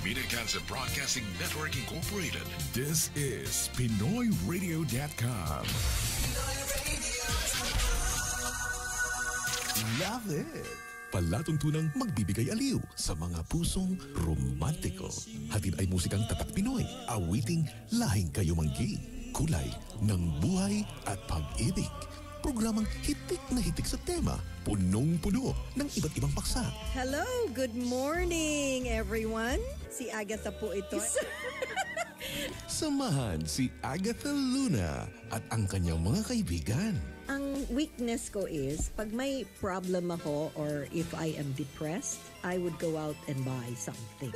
Media Cancer Broadcasting Network Incorporated. This is PinoyRadio.com. Love it! Palatuntunang magbibigay aliw sa mga pusong romantiko. Hatid ay musikang tatak Pinoy, awiting lahing kayumanggi, kulay ng buhay at pag-ibig. Programang hitik na hitik sa tema, punong-puno ng iba't ibang paksa. Hello, good morning everyone. Si Agatha po ito. Samahan si Agatha Luna at ang kanyang mga kaibigan. Ang weakness ko is, pag may problem ako or if I am depressed, I would go out and buy something.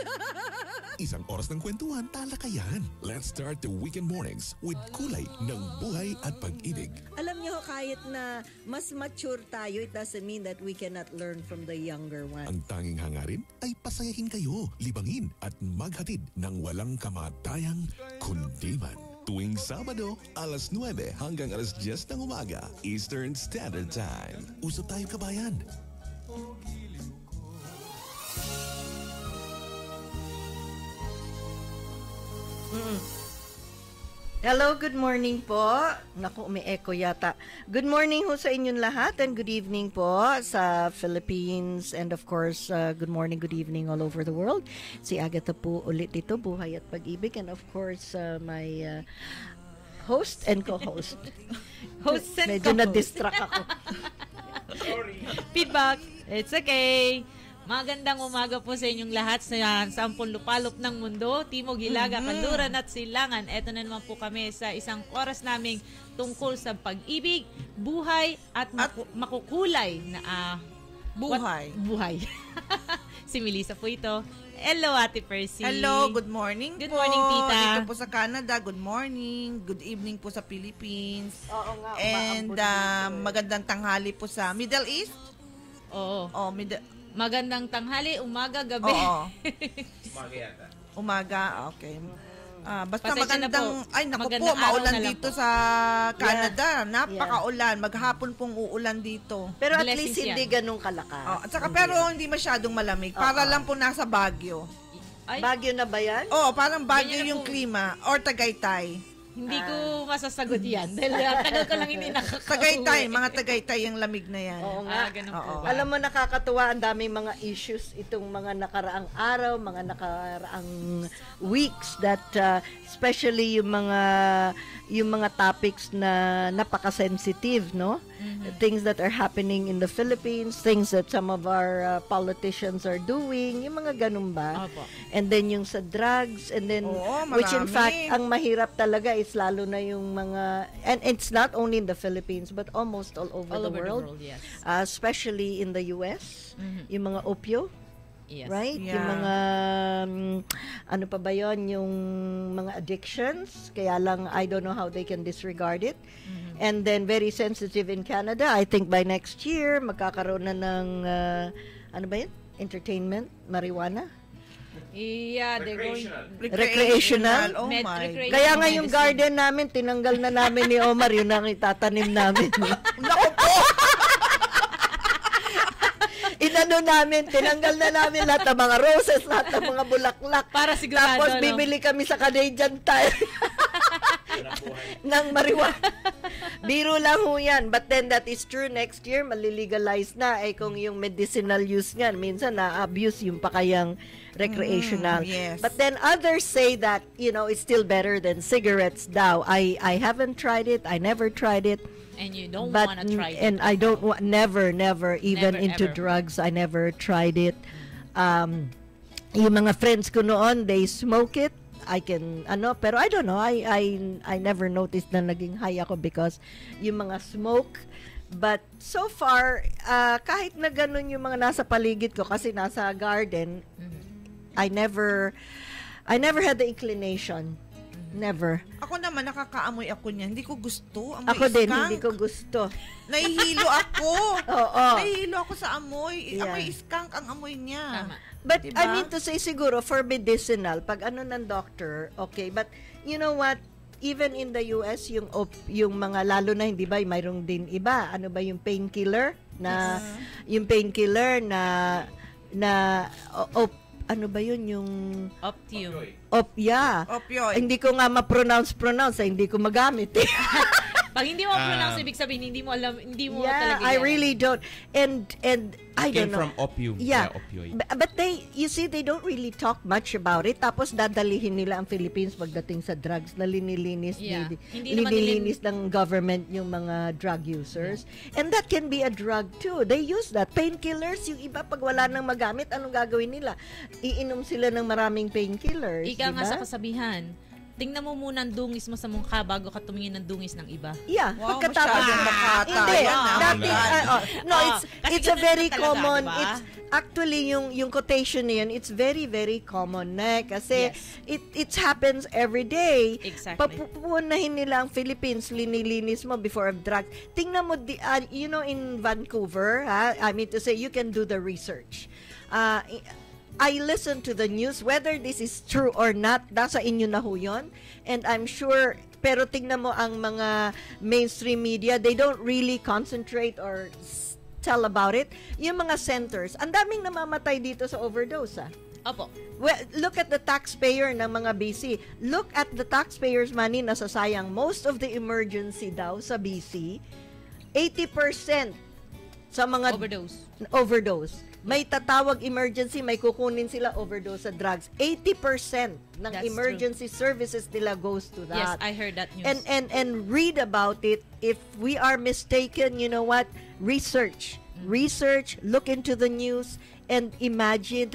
Isang oras ng kwentuhan, talakayan. Let's start the weekend mornings with kulay ng buhay at pag-ibig. Alam niyo, kahit na mas mature tayo, it doesn't mean that we cannot learn from the younger ones. Ang tanging hangarin ay pasayahin kayo, libangin at maghatid ng walang kamatayang kundiman. Tuwing Sabado, alas 9 hanggang alas 10 ng umaga, Eastern Standard Time. Usap tayo kabayan. Hello, good morning po. Naku, may echo yata. Good morning ho sa inyong lahat and good evening po sa Philippines and of course, good morning, good evening all over the world. Si Agatha po ulit dito, Buhay at Pag-ibig, and of course, my host and co-host. Host and Medyo co-host. na-distract ako. Sorry. Feedback. It's okay. Magandang umaga po sa inyong lahat sa sampung lupalop ng mundo, Timog, Hilaga, Kanluran at Silangan. Eto na naman po kami sa isang oras naming tungkol sa pag-ibig, buhay at makukulay na buhay. Si Melissa po ito. Hello, Ate Percy. Hello, good morning Good po. morning, Tita. Dito po sa Canada, good morning. Good evening po sa Philippines. Oo nga, And magandang tanghali po sa Middle East. Oo. Oh, Magandang tanghali, umaga, gabi. Oo. Umaga yata. Umaga, okay. Basta Pasensya na magandang, po. ay naku po, Magandang araw maulan na lang dito po. sa Canada. Napakaulan. Maghapon pong uulan dito. Pero at Blessings least hindi yan. ganun kalakas. Oh, at saka pero hindi masyadong malamig. Para lang po nasa Baguio. Ay, Baguio na ba yan? Oh, parang Baguio Ganyan na yung po. klima. Or Tagaytay. hindi ko masasagot yan. Dahil tagal ko lang hindi nakakauwi. Tagaytay, mga Tagaytay yung lamig na yan. Oo nga. Ganun Oo. po ba? Alam mo, nakakatuwa, ang daming mga issues itong mga nakaraang araw, mga nakaraang weeks that especially yung mga topics na napaka-sensitive, no? Things that are happening in the Philippines, things that some of our politicians are doing, yung mga ganun ba? Opo. And then yung sa drugs, and then Oo, which in marami. fact ang mahirap talaga is lalo na yung mga, and it's not only in the Philippines but almost all over All the over world. the world, yes. Especially in the US, yung mga opio, Yes. right? Yeah. Yung mga ano pa ba yon, yung mga addictions, kaya lang I don't know how they can disregard it. And then very sensitive in Canada. I think by next year magkakaroon na ng ano ba yun? Entertainment, marijuana. Yeah, they're going... Recreational. Oh my. Recreational Kaya nga yung medicine. garden namin, tinanggal na namin ni Omar, yun ang itatanim namin. Naku po! Inano namin, tinanggal na namin lahat ng mga roses, lahat ng mga bulaklak. Para sigurado, Tapos no? bibili kami sa Canadian Tire ng marijuana. Biro lang ho yan. But then that is true, next year malilegalize na. Eh kung yung medicinal use nga, minsan na-abuse yung pa kayang recreational. Yes. But then others say that, you know, it's still better than cigarettes daw. I haven't tried it. I never tried it. And you don't But want to try it. and I don't want never even Never, into ever. drugs. I never tried it. Yung mga friends ko noon, they smoke it. I can pero I don't know. I never noticed na naging high ako because yung mga smoke. But so far, kahit na ganun yung mga nasa paligid ko kasi nasa garden, I never had the inclination. Never. Ako naman, nakakaamoy ako niyan. Hindi ko gusto. Amoy Ako din, skunk. hindi ko gusto. Nahihilo ako. Oo. Nahihilo ako sa amoy. Yeah. Amoy skunk ang amoy niya. Tama. But Diba? I mean to say siguro for medicinal, pag ano ng doctor, okay. But you know what? Even in the US, yung mga lalo na hindi ba, mayroong din iba. Ano ba yung painkiller na yung painkiller na ano ba yun, yung Optium. Opioid. Hindi ko nga ma-pronounce, hindi ko magamit. Pag hindi mo pronounce, ibig sabihin, hindi mo alam, hindi mo talaga I yan. really don't. And I don't Came know. from opium. Yeah. Opioid. But you see, they don't really talk much about it. Tapos dadalihin nila ang Philippines pagdating sa drugs na linilinis, Yeah. Hindi naman linilinis ng government yung mga drug users. And that can be a drug too. They use that. Painkillers, yung iba pag wala nang magamit, anong gagawin nila? Iinom sila ng maraming painkillers. Ika nga diba? sa kasabihan, tingnan mo muna ang dungis mo sa mukha bago ka tumingin ng dungis ng iba. Yeah, Wow, pagkatapos masyadong makata. Hindi, Yan, no, Kasi it's a ganun very talaga, common, diba? it's actually yung quotation na yun, it's very, very common na kasi Yes. it happens every day. Exactly. Papupunahin nila ang Philippines, linilinis mo before of drugs. Tingnan mo, you know, in Vancouver, I mean to say, you can do the research. I listen to the news, whether this is true or not, nasa inyo na ho yun. And I'm sure, pero tingnan mo ang mga mainstream media, they don't really concentrate or tell about it. Yung mga centers, ang daming namamatay dito sa overdose, Opo. Well, look at the taxpayer ng mga BC. Look at the taxpayers' money na sasayang. Most of the emergency daw sa BC, 80% sa mga overdose. May tatawag emergency, may kukunin sila overdose sa drugs. 80% ng That's emergency services nila goes to Yes, that. I heard that news. And read about it. If we are mistaken, you know what? Research, look into the news, and imagine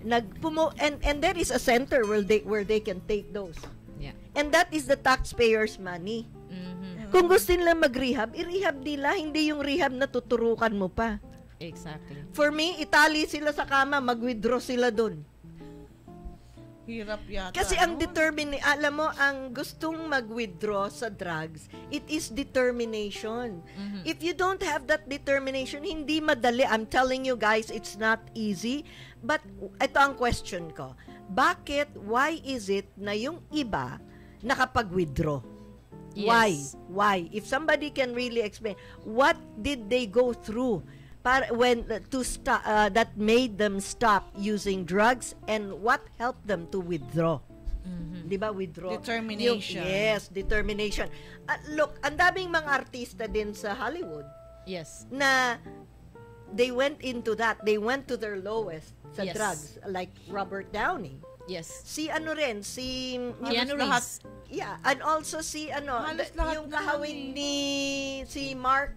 and there is a center where they can take those. Yeah. And that is the taxpayers' money. Kung gusto nila mag-rehab, i-rehab nila, hindi yung rehab na tuturukan mo pa. Exactly. For me, itali sila sa kama, mag-withdraw sila dun. Hirap yata. Kasi ang alam mo, ang gustong mag-withdraw sa drugs, it is determination. If you don't have that determination, hindi madali. I'm telling you guys, it's not easy. But ito ang question ko. Why is it na yung iba nakapag-withdraw? Yes. Why? If somebody can really explain, what did they go through that made them stop using drugs, and what helped them to withdraw? Di ba, withdraw? Determination. Yes, determination. Look, ang daming mga artista din sa Hollywood Yes. na they went into that. They went to their lowest sa Yes. drugs, like Robert Downey. Yes. Si Keanu Reeves. Yeah, and also si Halos lahat yung naman kahawig ni si Mark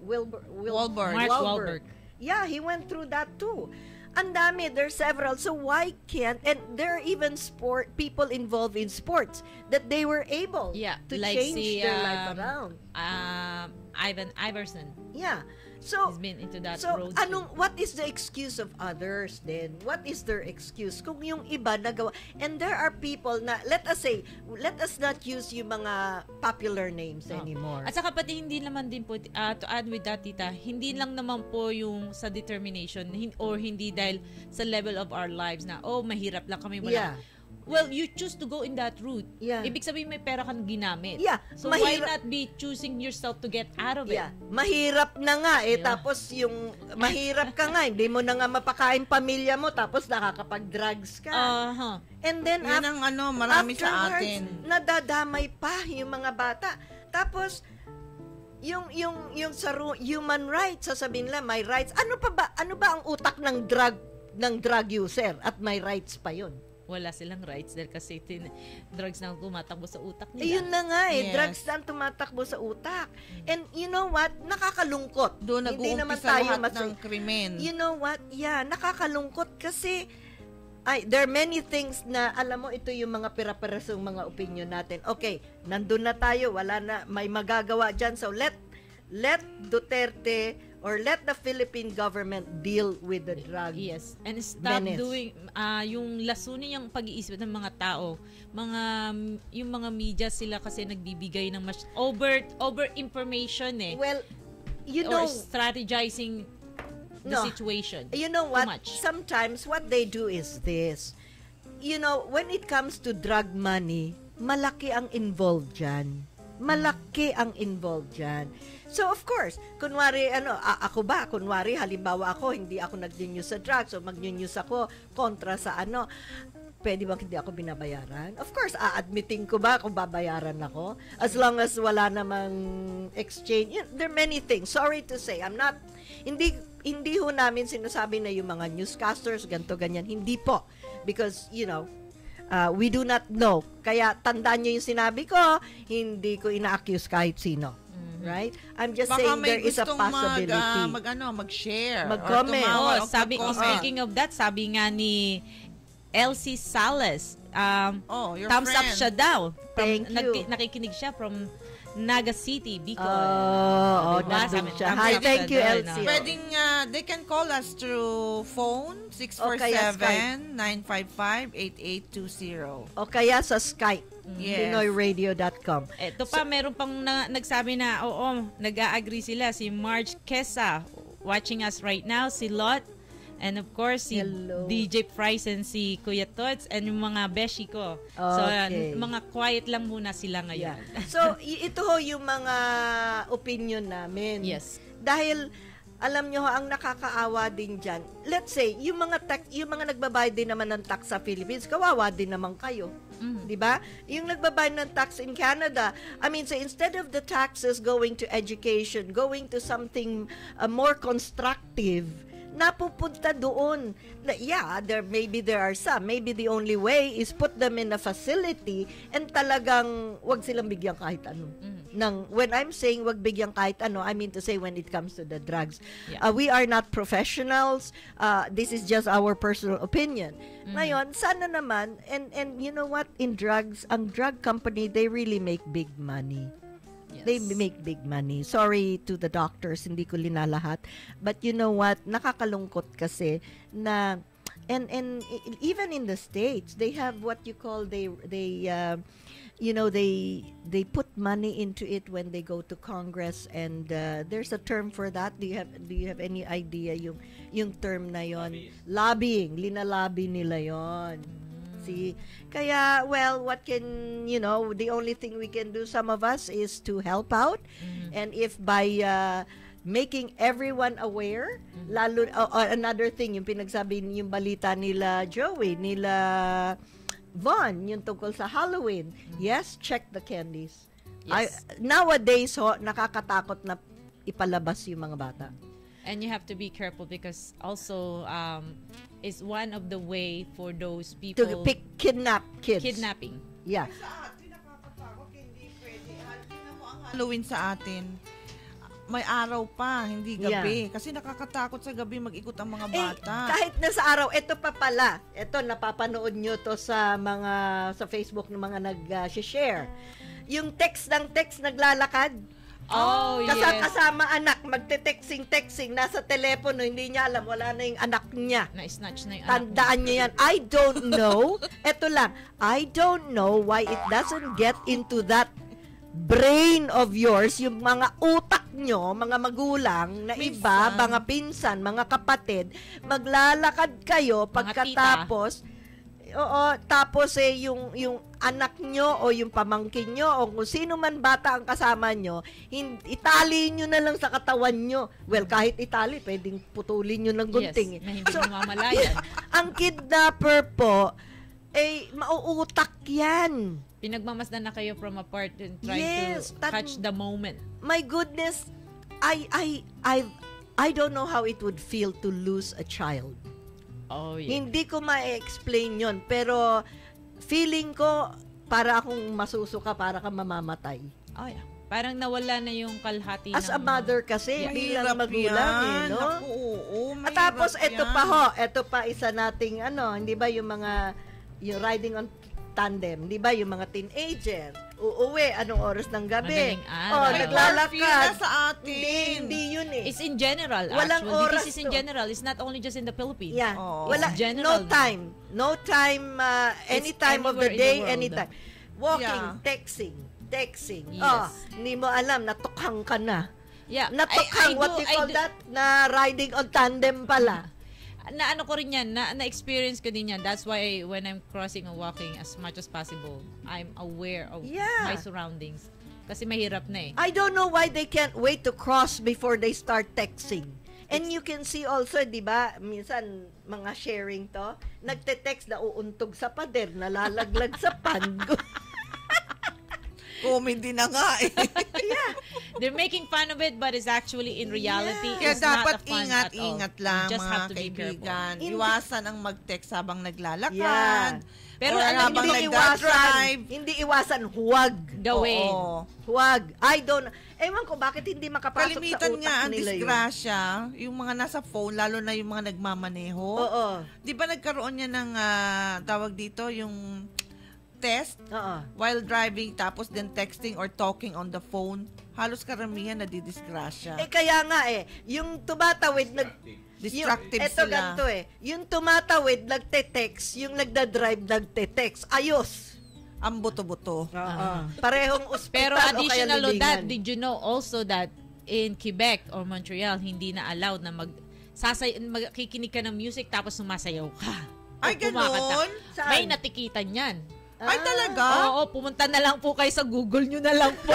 Wahlberg. Mark Wahlberg. Yeah, he went through that too. Ang dami, there's several. So why can't, and there are even people involved in sports that they were able to like change their life around. Ivan Iverson. Yeah. So, He's been into that so road. what is the excuse of others then? What is their excuse? Kung yung iba nagawa, and there are people na, let us not use yung mga popular names anymore. At saka pati hindi naman din po, to add with that, tita, hindi lang naman po yung sa determination or hindi dahil sa level of our lives na, mahirap lang kami, wala. Yeah. Well, you choose to go in that route. Yeah. Ibig sabihin may pera kang ginamit. Yeah. So why not be choosing yourself to get out of it? Yeah. Mahirap na nga Yeah. tapos yung mahirap ka nga, hindi mo na nga mapakain pamilya mo, tapos nakakapag-drugs ka. And then Yan ang marami sa atin. Nadadamay pa yung mga bata. Tapos yung sa human rights, sasabihin nila may rights. Ano ba ang utak ng drug user at may rights pa yun? Wala silang rights dahil kasi drugs na tumatakbo sa utak nila. Ayun na nga Yes. drugs na ang tumatakbo sa utak. And you know what? Nakakalungkot. Doon Hindi naman nag-uumpisa tayo lahat ng krimen. You know what? Yeah, nakakalungkot kasi there are many things na, alam mo, ito yung mga pira-pirasong mga opinion natin. Okay, nandun na tayo, wala na, may magagawa dyan. So let Duterte or let the Philippine government deal with the drug. Yes. And stop menace. doing yung lasunin yung pag-iisip ng mga tao. Yung mga media sila kasi nagbibigay ng much over information Well, you or know, strategizing the situation. You know what? Too much. Sometimes what they do is this. You know, when it comes to drug money, malaki ang involved dyan. Malaki ang involved dyan. So, of course, kunwari, kunwari, halimbawa ako, hindi ako nag-use sa drugs o mag-use ako kontra sa pwede bang hindi ako binabayaran? Of course, admitting ko ba kung babayaran ako? As long as wala namang exchange. There are many things. Sorry to say, hindi ho namin sinasabi na yung mga newscasters, ganto ganyan. Hindi po. Because, we do not know. Kaya tandaan nyo yung sinabi ko, hindi ko ina-accuse kahit sino. Right? I'm just saying there is a possibility. Mag-share. Mag-comment. Speaking of that, sabi nga ni Elsie Salas, your thumbs up friend. siya daw. Thank you. Nakikinig siya from Naga City, Bicol. Nandun siya. Hi, thank you, Elsie. Pwedeng, they can call us through phone, 647-955-8820. O kaya sa Skype. Yes. PinoyRadio.com. Ito pa, meron pang nagsabi na, nag-a-agree sila. Si Marge Kesa, watching us right now. Si Lot, and of course, si Hello. DJ Price and si Kuya Tots, and yung mga beshi ko. Okay. So, mga quiet lang muna sila ngayon. Yeah. So, ito ho yung mga opinion namin. Yes. Dahil, alam nyo ho, ang nakakaawa din dyan, let's say, yung mga nagbabayad din naman ng tax sa Philippines, kawawa din naman kayo. Di ba? Yung nagbabayad ng tax in Canada, so instead of the taxes going to education, going to something more constructive, napupunta doon. Yeah, there are some. Maybe the only way is put them in a facility and talagang wag silang bigyan kahit ano. When I'm saying wag bigyan kahit ano, I mean to say when it comes to the drugs. Yeah. We are not professionals. This is just our personal opinion. Ngayon, sana naman, and you know what, in drugs, ang drug company, they really make big money. Yes. They make big money. Sorry to the doctors, hindi ko linalahat. But you know what, nakakalungkot kasi na, and even in the States, they have what you call, they put money into it when they go to Congress, and there's a term for that. Do you have any idea yung term na yon? Lobbying. Linalabi nila yon. See? Kaya, well, the only thing we can do, some of us, is to help out. And if by making everyone aware, lalo, another thing, yung pinagsabi, yung balita nila Joey, nila Von, yung tungkol sa Halloween. Yes, check the candies. Yes. Nowadays, nakakatakot na ipalabas yung mga bata. And you have to be careful because also is one of the way for those people To kidnap kids. kidnapping. Yeah. Sa atin, nakakatakot, hindi pwede. Tingnan mo ang Halloween sa atin. May araw pa, hindi gabi. Yeah. Kasi nakakatakot sa gabi mag-ikot ang mga bata. Kahit na sa araw, ito pa pala. Ito, napapanood nyo to sa Facebook ng mga nag-share. Yung text naglalakad. Oh, yes. Kasama anak, magte-texting, nasa telepono, hindi niya alam, wala na yung anak niya. Na-snatch na yung Tandaan niyo yan. I don't know. Eto lang. I don't know why it doesn't get into that brain of yours, yung mga utak nyo, mga magulang, na iba, mga pinsan, mga kapatid, maglalakad kayo pagkatapos, tapos yung anak nyo o yung pamangkin nyo o kung sino man bata ang kasama nyo, itali nyo na lang sa katawan nyo. Well, kahit itali, pwedeng putulin nyo ng gunting. Yes, na hindi mamamalayan. Ang kidnapper po, mauutak yan. Pinagmamasdan na kayo from apart and trying Yes, to catch the moment. My goodness, I don't know how it would feel to lose a child. Oh, yeah. Hindi ko ma-explain yon, pero feeling ko para akong masusuka, para kang mamamatay. Oh, yeah. Parang nawala na yung kalahati As a mother kasi, bilang magulang, no? Naku, oo, At tapos, ito pa isa nating, hindi ba yung mga, yung riding on tandem, di ba, yung mga teenager, uuwi, anong oras ng gabi? Madaling araw. Naglalakad. Sa atin. Hindi yun eh. It's in general, Walang actually. oras This is in to. general. It's not only just in the Philippines. Yeah. It's general. No time, any It's time of the anywhere in the day, world. anytime. Walking, Yeah. texting. Yes. Hindi mo alam, natukhang ka na. Yeah. Natukhang, what you call that? Na riding on tandem pala. Na ano ko rin yan, na-experience ko din yan. That's why when I'm crossing or walking as much as possible, I'm aware of Yeah. my surroundings. Kasi mahirap na eh. I don't know why they can't wait to cross before they start texting. And you can see also, di ba, minsan mga sharing to, nagte-text na uuntog sa pader, nalalaglag sa pan. Comedy na nga eh. Yeah. They're making fun of it, but it's actually in reality, Kaya it's not dapat a fun at all. ingat-ingat lang You just mga have to be careful. kaibigan. Iwasan ang mag-text habang naglalakad. Yeah. Pero Or alam habang niyo, nagdadrive. Hindi iwasan, huwag. Gawin. Oo. Huwag. I don't, ewan ko bakit hindi makapasok Kalimitan sa utak nga ang nila yun. disgrasya, yung mga nasa phone, lalo na yung mga nagmamaneho. Oo. Di ba nagkaroon niya ng tawag dito, yung test Oo. while driving tapos then texting or talking on the phone? Halos karamihan nadidisgrasya. Kaya nga yung tumatawid, Distractive eto sila. ganito yung tumatawid, nagte-text, yung nagda-drive, nagte-text. Ayos. Ang buto-buto. Parehong ospital Pero o kaya additional to that, libingan. did you know also that in Quebec or Montreal, hindi na allowed na makikinig ka ng music tapos sumasayaw ka. Ay, O kumakanta. ganon? Saan? May natikitan yan. Ay, talaga? Oo, pumunta na lang po kayo sa Google nyo na lang po.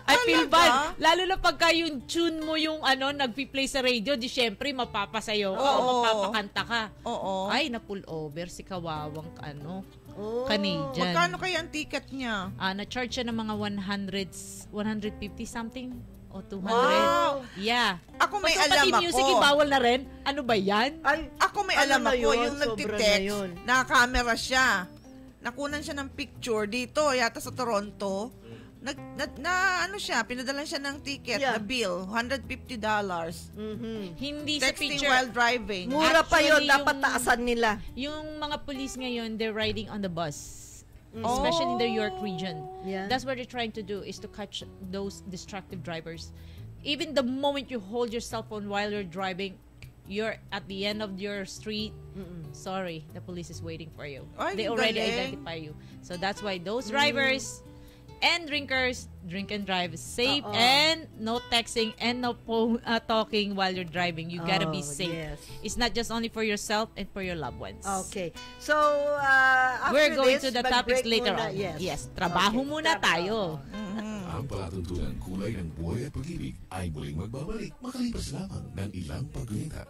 I feel bad. Lalo na pagka yung tune mo yung nagpi-play sa radio, di syempre mapapasayaw ka o mapapakanta ka. Oo. Ay, na-pull over si kawawang Oh. Canadian. Magkano kaya ang ticket niya? Na-charge siya ng mga 150 something o 200. Wow. Yeah. Ako may So, alam pati ako. music, ibawal na rin? Ano ba yan? Ay, Ako may ano alam na ako, yun? yung Sobra nagtitext, na yun. naka-camera siya. Nakunan siya ng picture dito, yata sa Toronto. Ano siya, pinadalan siya ng ticket, Yeah. na bill, $150. Hindi sa Texting picture. while driving. Mura pa yun, Actually, dapat yung- taasan nila. Yung mga police ngayon, they're riding on the bus. Oh. Especially in the York region. Yeah. That's what they're trying to do, is to catch those destructive drivers. Even the moment you hold your cell phone while you're driving, you're at the end of your street. Sorry, the police is waiting for you. Ay, They already galing. identify you. So that's why those drivers and drinkers, drink and drive safe, and no texting and no talking while you're driving. You gotta be safe. Yes. It's not just only for yourself and for your loved ones. Okay. So, after We're going this, to the topics mag-break later muna. on. Yes. Trabaho Okay. muna tayo. Ang palatuntunang kulay ng buhay at pag-ibig ay muling magbabalik makalipas lamang ng ilang pagwita.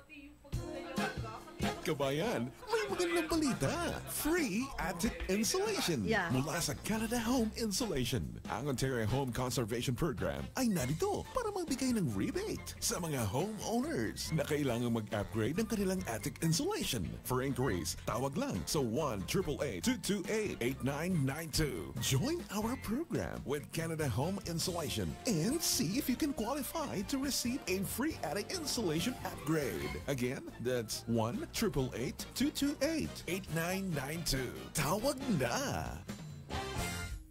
Kabayan, may magandang balita. Free attic insulation Yeah. mula sa Canada Home Insulation. Ang Ontario Home Conservation Program ay narito para magbigay ng rebate sa mga homeowners na kailangang mag-upgrade ng kanilang attic insulation. For inquiries, tawag lang sa 1-888-228-8992. Join our program with Canada Home Insulation and see if you can qualify to receive a free attic insulation upgrade. Again, that's 1-888-228-8992. Tawag na!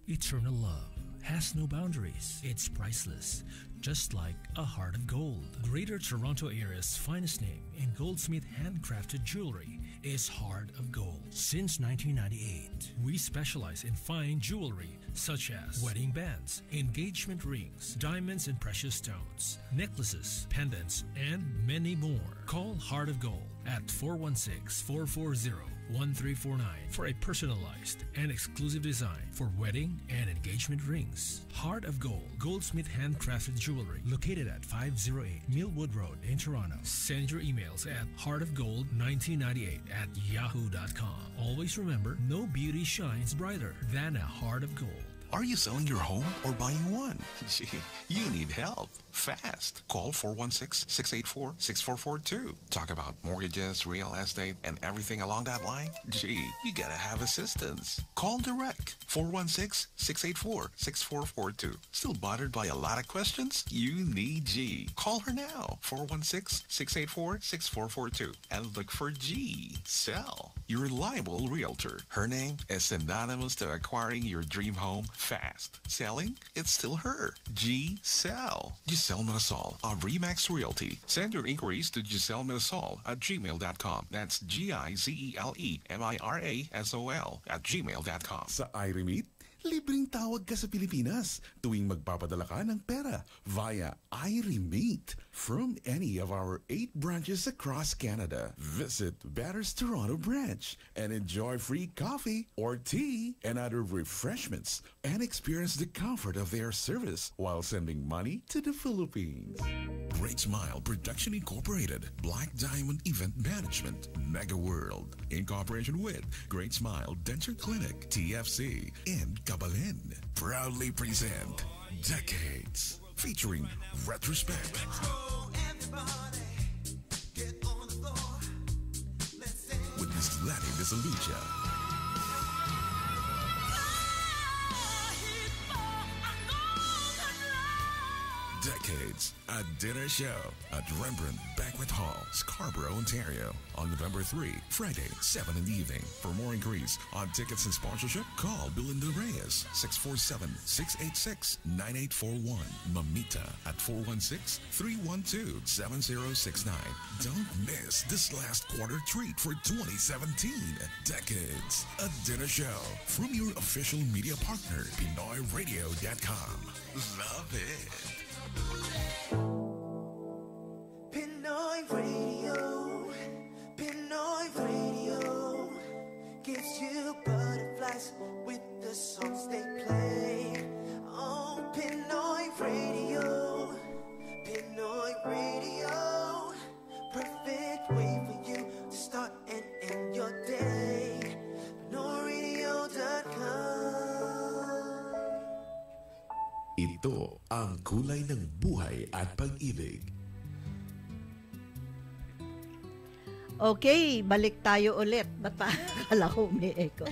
Eternal love has no boundaries. It's priceless, just like a heart of gold. Greater Toronto area's finest name in goldsmith handcrafted jewelry is Heart of Gold. Since 1998, we specialize in fine jewelry such as wedding bands, engagement rings, diamonds and precious stones, necklaces, pendants, and many more. Call Heart of Gold at 416-440-1349 for a personalized and exclusive design for wedding and engagement rings. Heart of Gold, goldsmith handcrafted jewelry located at 508 Millwood Road in Toronto. Send your emails at heartofgold1998@yahoo.com. Always remember, no beauty shines brighter than a heart of gold. Are you selling your home or buying one? Gee, you need help fast. Call 416-684-6442. Talk about mortgages, real estate, and everything along that line? Gee, you gotta have assistance. Call direct 416-684-6442. Still bothered by a lot of questions? You need G. Call her now, 416-684-6442, and look for G. Sell. Your reliable realtor. Her name is synonymous to acquiring your dream home fast. Selling? It's still her. G. Sell. Giselle Mirasol of Remax Realty. Send your inquiries to GiselleMirasol@gmail.com. That's GIZELEMIRASOL@gmail.com. Sa iRemit, libreng tawag ka sa Pilipinas tuwing magpapadala ka ng pera via iRemate from any of our 8 branches across Canada. Visit Better's Toronto branch and enjoy free coffee or tea and other refreshments and experience the comfort of their service while sending money to the Philippines. Great Smile Production Incorporated, Black Diamond Event Management, Mega World, in cooperation with Great Smile Denture Clinic, TFC, and Kabalen, proudly present Decades, featuring Retrospect. With Miss Lenny Disalucha. Decades, a dinner show at Rembrandt Banquet Hall, Scarborough, Ontario, on November 3, Friday, 7 in the evening. For more inquiries on tickets and sponsorship, call Belinda Reyes, 647-686-9841. Mamita at 416-312-7069. Don't miss this last quarter treat for 2017. Decades, a dinner show from your official media partner, PinoyRadio.com. Love it. Pinoy Radio, Pinoy Radio gives you butterflies with the songs they play. Oh, Pinoy Radio, Pinoy Radio, perfect way for you to start and end your day. PinoyRadio.com. Ito ang kulay ng buhay at pag-ibig. Okay, balik tayo ulit. Ba't pa? Akala ko umi-echo.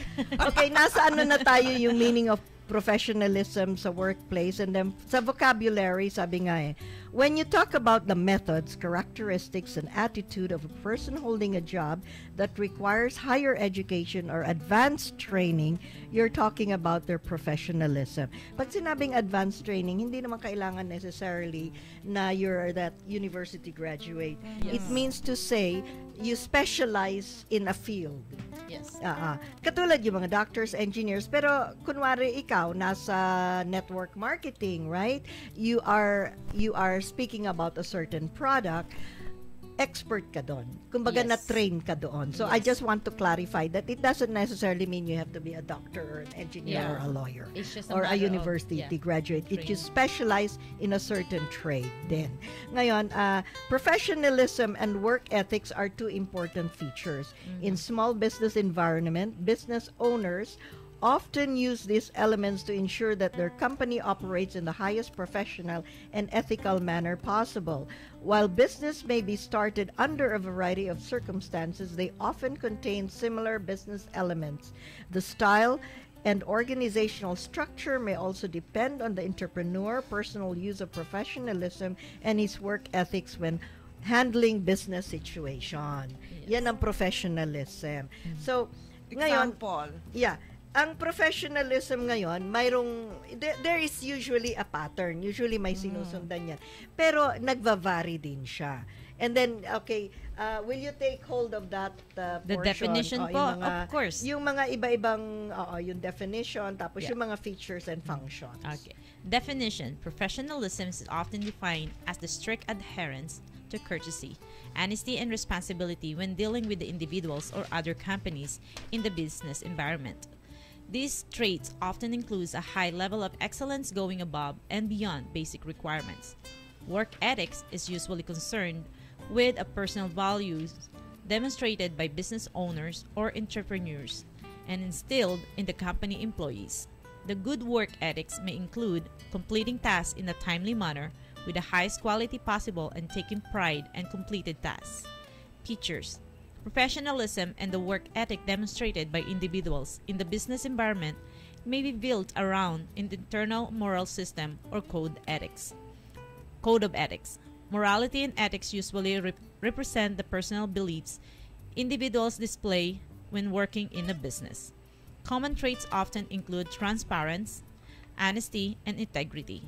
Okay, nasa ano na tayo yung meaning of professionalism sa workplace, and then sa vocabulary, sabi nga when you talk about the methods, characteristics, and attitude of a person holding a job that requires higher education or advanced training, you're talking about their professionalism. Pag sinabing advanced training, hindi naman kailangan necessarily na you're that university graduate. Yes. It means to say you specialize in a field. Yes. Katulad yung mga doctors, engineers, pero kunwari ikaw nasa network marketing, right? You are speaking about a certain product, expert ka doon. Kumbaga Yes. na-train ka doon. So I just want to clarify that it doesn't necessarily mean you have to be a doctor or an engineer or a lawyer It's just or a matter of, university graduate. It training. just specialize in a certain trade din. Ngayon, professionalism and work ethics are two important features. In small business environment, business owners often use these elements to ensure that their company operates in the highest professional and ethical manner possible. While business may be started under a variety of circumstances, they often contain similar business elements. The style and organizational structure may also depend on the entrepreneur, personal use of professionalism, and his work ethics when handling business situation. Yan ang professionalism. So, ngayon, Example. ang professionalism ngayon, there is usually a pattern. Usually may sinusundan yan. Pero nagva-vary din siya. And then, okay, will you take hold of that The portion? definition O, po, yung mga, of course. Yung mga iba-ibang, yung definition, tapos Yeah. yung mga features and functions. Okay. Definition. Professionalism is often defined as the strict adherence to courtesy, honesty, and responsibility when dealing with the individuals or other companies in the business environment. These traits often include a high level of excellence going above and beyond basic requirements. Work ethics is usually concerned with a personal values demonstrated by business owners or entrepreneurs and instilled in the company employees. The good work ethics may include completing tasks in a timely manner with the highest quality possible and taking pride in completed tasks. Features. Professionalism and the work ethic demonstrated by individuals in the business environment may be built around an internal moral system or code of ethics. Morality and ethics usually represent the personal beliefs individuals display when working in a business. Common traits often include transparency, honesty, and integrity.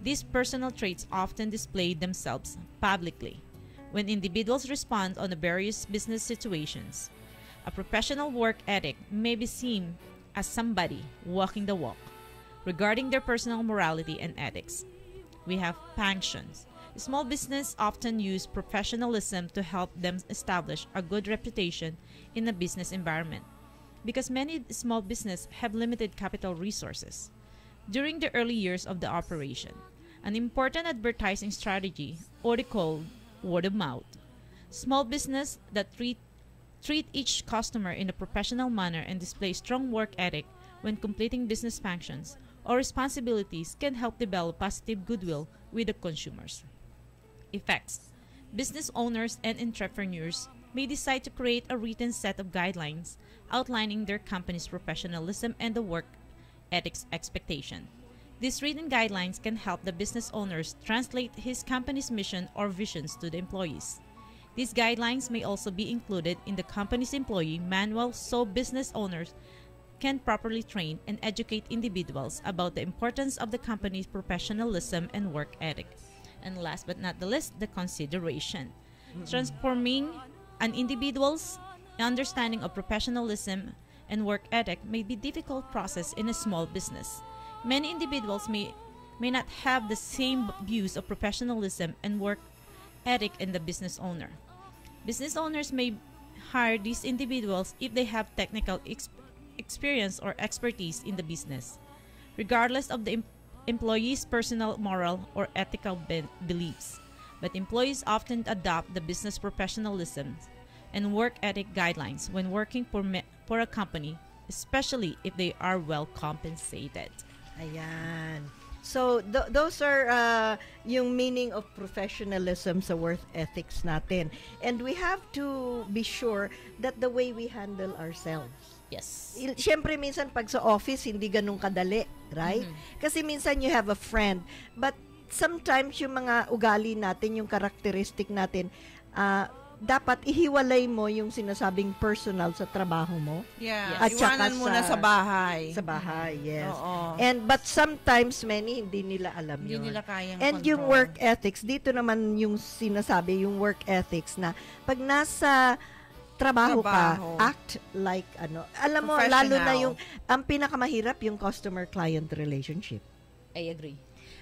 These personal traits often display themselves publicly when individuals respond on the various business situations. A professional work ethic may be seen as somebody walking the walk, regarding their personal morality and ethics. We have functions. Small business often use professionalism to help them establish a good reputation in a business environment, because many small business have limited capital resources. During the early years of the operation, an important advertising strategy, or the called word of mouth. Small business that treat each customer in a professional manner and display strong work ethic when completing business functions or responsibilities can help develop positive goodwill with the consumers. Effects. Business owners and entrepreneurs may decide to create a written set of guidelines outlining their company's professionalism and the work ethics expectation. These written guidelines can help the business owners translate his company's mission or visions to the employees. These guidelines may also be included in the company's employee manual so business owners can properly train and educate individuals about the importance of the company's professionalism and work ethic. And last but not the least, the consideration. Transforming an individual's understanding of professionalism and work ethic may be a difficult process in a small business. Many individuals may not have the same views of professionalism and work ethic in the business owner. Business owners may hire these individuals if they have technical experience or expertise in the business, regardless of the employee's personal moral or ethical beliefs. But employees often adopt the business professionalism and work ethic guidelines when working for a company, especially if they are well compensated. Ayan. So, those are yung meaning of professionalism sa work ethics natin. And we have to be sure that the way we handle ourselves. Yes. Siyempre, minsan pag sa office, hindi ganun kadali, right? Kasi minsan you have a friend, but sometimes yung mga ugali natin, yung characteristic natin, dapat ihiwalay mo yung sinasabing personal sa trabaho mo. Yeah. At Iwanan mo na sa bahay. Sa bahay, yes. Oo. But sometimes many hindi nila alam yun. Hindi nila kayang And yung control. work ethics, dito naman yung sinasabi, yung work ethics na pag nasa trabaho ka, act like alam mo, lalo na yung ang pinakamahirap yung customer-client relationship. I agree.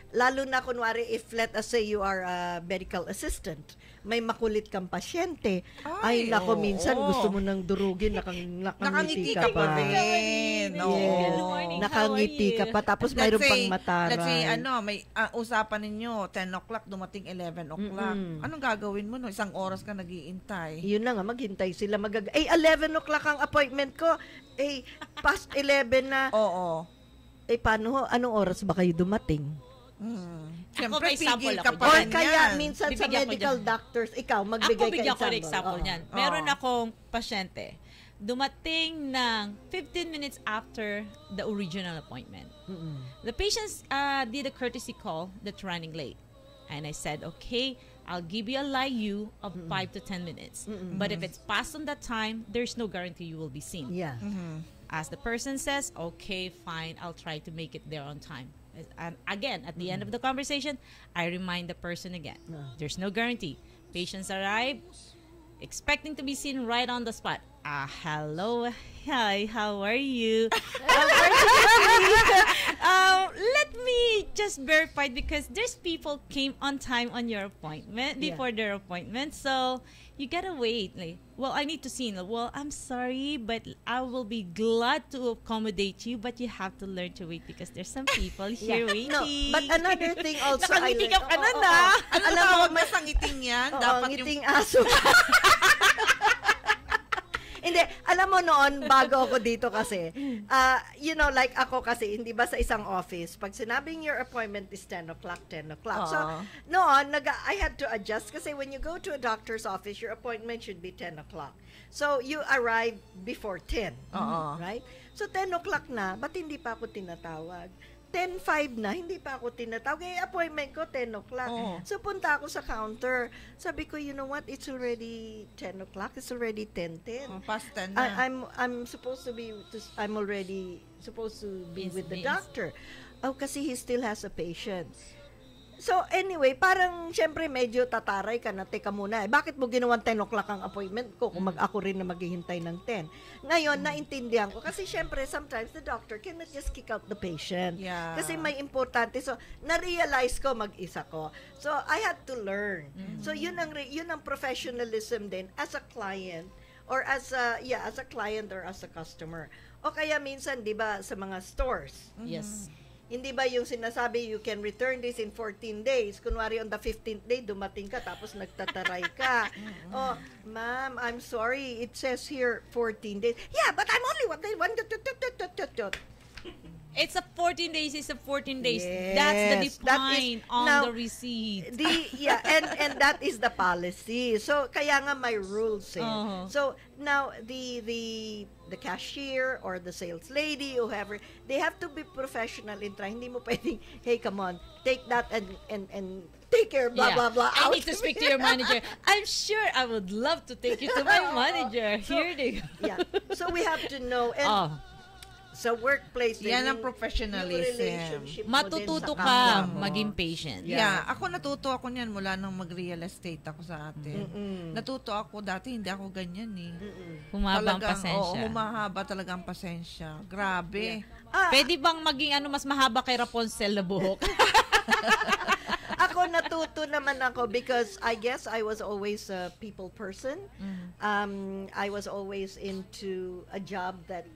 Lalo na kunwari if let us say you are a medical assistant, may makulit kang pasyente, ay nako, minsan gusto mo nang durugin, nakangiti ka pa. rin. Yes. Good morning, Nakangiti ka pa, tapos mayroon pang mataray. Let's say, may usapan ninyo, 10 o'clock, dumating 11 o'clock. Anong gagawin mo, no? Isang oras ka nag-iintay. Yun na nga, maghintay sila. 11 o'clock ang appointment ko. Past 11 na. Oo. Paano, anong oras ba kayo dumating? Siyempre, may sample pigil ka ako pa Or rin kaya, yan. minsan sa Bibigyan ko medical dyan. doctors, ikaw, magbigay Ako bigyan ko ng example Oo. niyan. Meron akong pasyente. Dumating ng 15 minutes after the original appointment. The patients did a courtesy call that's running late. And I said, okay, I'll give you a LIU of 5 to 10 minutes. But if it's past on that time, there's no guarantee you will be seen. Yeah. As the person says, okay, fine, I'll try to make it there on time. And again, at the end of the conversation, I remind the person again, there's no guarantee. Patients arrive, expecting to be seen right on the spot. Hello, hi, how are you? Let me just verify, because there's people came on time on your appointment, before their appointment, so you gotta wait. Like, well, I need to see. Well, I'm sorry, but I will be glad to accommodate you, but you have to learn to wait because there's some people here waiting. No, but another thing also, Nakangiti ka pa na. Ano tawag mo sa ngiting yan? Dapat ngiting aso. Hindi, alam mo noon, bago ako dito kasi, like ako kasi, hindi ba sa isang office, pag sinabing your appointment is 10 o'clock. So, noon, I had to adjust kasi when you go to a doctor's office, your appointment should be 10 o'clock. So, you arrive before 10. Right? So, 10 o'clock na, ba't hindi pa ako tinatawag? 10:05 na, hindi pa ako tinatawag. Appointment ko, 10 o'clock. So, punta ako sa counter. Sabi ko, you know what? It's already 10 o'clock. It's already 10:10. Past 10 na. I'm supposed to be, I'm already supposed to be with the doctor. Kasi he still has a patient. So anyway, parang syempre medyo tataray ka na, teka muna, bakit mo ginawan 10 o'clock ang appointment ko kung ako rin na maghihintay ng 10? Ngayon, naintindihan ko kasi syempre sometimes the doctor cannot just kick out the patient. Yeah. Kasi may importante. So, na-realize ko mag-isa ko. So, I had to learn. So, yun ang professionalism din as a client or as a client or as a customer. O kaya minsan, 'di ba, sa mga stores. Yes. Hindi ba yung sinasabi you can return this in 14 days? Kunwari on the 15th day dumating ka tapos nagtataray ka. Oh, ma'am, I'm sorry. It says here 14 days. Yeah, but I'm only what they want. It's a 14 days. It's a 14 days. Yes, That's the that decline is- on now, the receipt. And that is the policy. So kaya nga may rules eh. Uh-huh. So now the cashier or the sales lady, whoever, they have to be professional in trying. Hindi mo pwedeng, hey, come on, take that and take care, blah, blah, blah. I out. need to speak to your manager. I'm sure I would love to take you to my manager. So, Here they go. Yeah. So we have to know. And sa workplace din, Yan ang yung professionalism. relationship mo din Matututo sa ka kapwa mo. maging patient. Yeah, ako natuto ako niyan mula nung mag-real estate ako sa atin. Natuto ako dati, hindi ako ganyan eh. Humaba ang pasensya. Oo, humahaba talaga ang pasensya. Grabe. Pwede bang maging mas mahaba kay Rapunzel na buhok? Ako natuto naman ako because I guess I was always a people person. I was always into a job that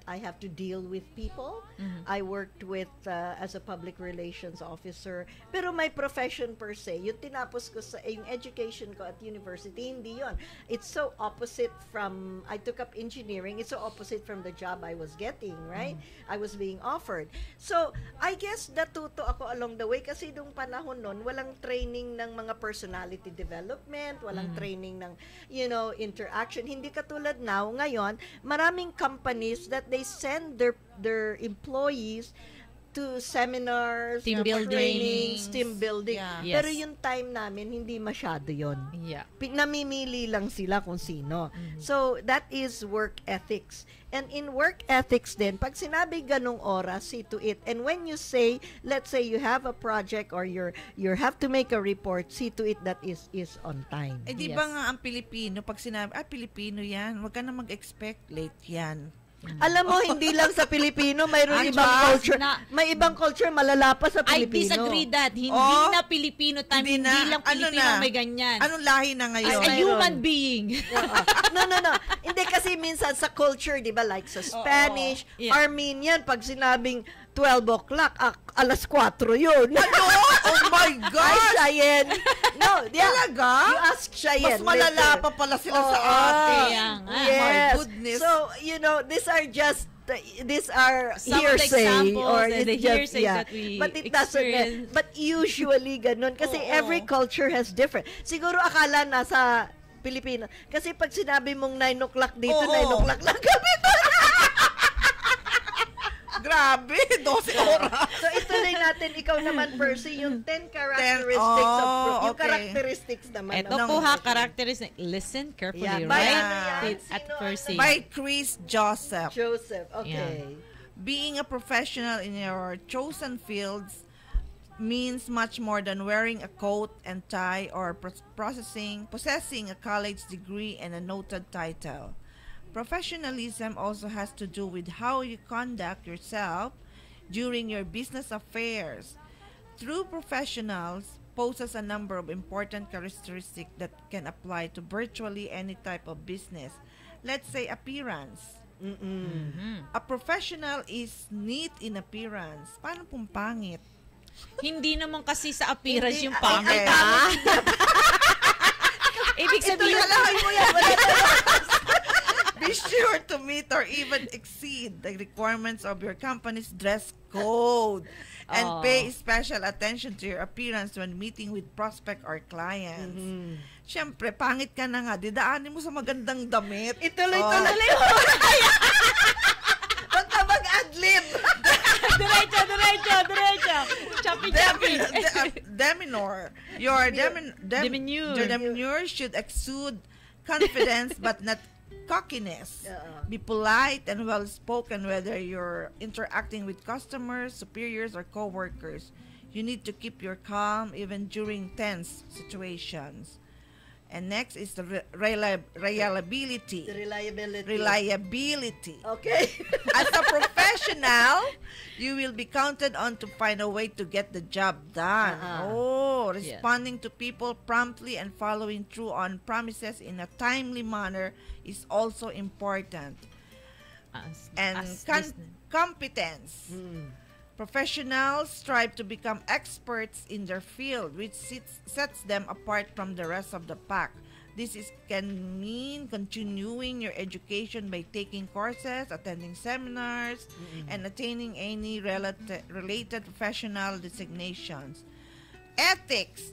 I have to deal with people. I worked with as a public relations officer. Pero my profession per se, yung tinapos ko sa yung education ko at university, hindi yon. It's so opposite from, I took up engineering, it's so opposite from the job I was getting, right? I was being offered. So, I guess natuto ako along the way kasi nung panahon nun, walang training ng mga personality development, walang training ng, interaction. Hindi katulad now, ngayon, maraming companies that they send their employees to seminars, Team building. trainings, team building. Yeah. Yes. Pero yung time namin, hindi masyado yon. Yeah. Namimili lang sila kung sino. So, that is work ethics. And in work ethics din, pag sinabi ganong oras, see to it. And when you say, let's say you have a project or you have to make a report, see to it that is on time. Eh, di ba nga ang Pilipino, pag sinabi, Pilipino yan, wag ka na mag-expect late yan. Alam mo, hindi lang sa Pilipino, mayroon Ay, ibang Diyos, culture. May ibang culture malala pa sa I Pilipino. disagree that. Hindi na Filipino time. Hindi lang Pilipino ang may ganyan. Anong lahi na As ngayon? a human being. No. Hindi kasi minsan sa culture, di ba, like sa Spanish, Yeah. Armenian, pag sinabing 12 o'clock, alas 4 yun. Ano? Oh my Ay, gosh! Cheyenne. No, yeah. Talaga? You ask Cheyenne. Mas malala later. pa pala sila sa Oo. atin. Kaya nga. Yes. My goodness. So, these are Some of the hearsay examples or and it's the just, hearsay that we but it doesn't experience. but usually ganun kasi every culture has different. Siguro akala nasa Pilipino kasi pag sinabi mong 9 o'clock dito, 9 o'clock lang kami. Grabe, 12 oras. So ituloy natin, ikaw naman Percy, yung 10 characteristics of yung okay. characteristics naman. Ito of- po characteristic. Listen carefully, Yeah, right? by- At Sino first ang- By Chris Joseph. Joseph, okay. Being a professional in your chosen fields means much more than wearing a coat and tie or possessing a college degree and a noted title. Professionalism also has to do with how you conduct yourself during your business affairs. True professionals possess a number of important characteristics that can apply to virtually any type of business. Let's say appearance. A professional is neat in appearance. Paano pong pangit? Hindi naman kasi sa appearance Hindi, yung pangit, okay. ha? Ibig sabihin, mo yan, wala Be sure to meet or even exceed the requirements of your company's dress code and pay special attention to your appearance when meeting with prospect or clients. Siyempre, pangit ka na nga, didaanin mo sa magandang damit. Ituloy-tuloy mo. Huwag ka mag-adlib. diretso. Choppy. Demeanor. Your Demeanor. Your demeanor should exude confidence but not cockiness. Be polite and well-spoken whether you're interacting with customers, superiors, or co-workers. You need to keep your calm even during tense situations. And next is the reliability. The reliability. Reliability. Okay. As a professional, you will be counted on to find a way to get the job done. Responding to people promptly and following through on promises in a timely manner is also important. Competence. Professionals strive to become experts in their field, which sets them apart from the rest of the pack. Can mean continuing your education by taking courses, attending seminars, and attaining any related professional designations. Ethics.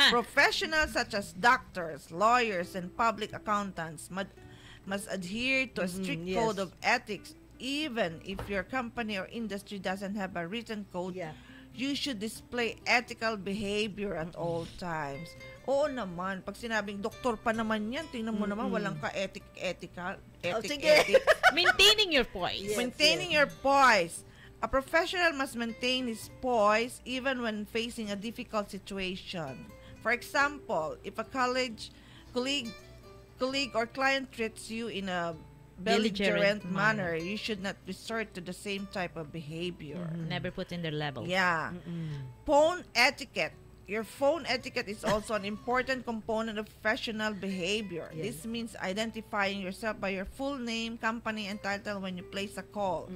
Professionals such as doctors, lawyers, and public accountants must adhere to a strict code of ethics. Even if your company or industry doesn't have a written code, you should display ethical behavior at all times. Oo naman, pag sinabing doktor pa naman yan, tingnan mo naman, walang ethical. Maintaining your poise. Maintaining your poise. A professional must maintain his poise even when facing a difficult situation. For example, if a colleague or client treats you in a belligerent manner, you should not resort to the same type of behavior. Never put in their level. Yeah. Phone etiquette. Your phone etiquette is also an important component of professional behavior. This means identifying yourself by your full name, company, and title when you place a call.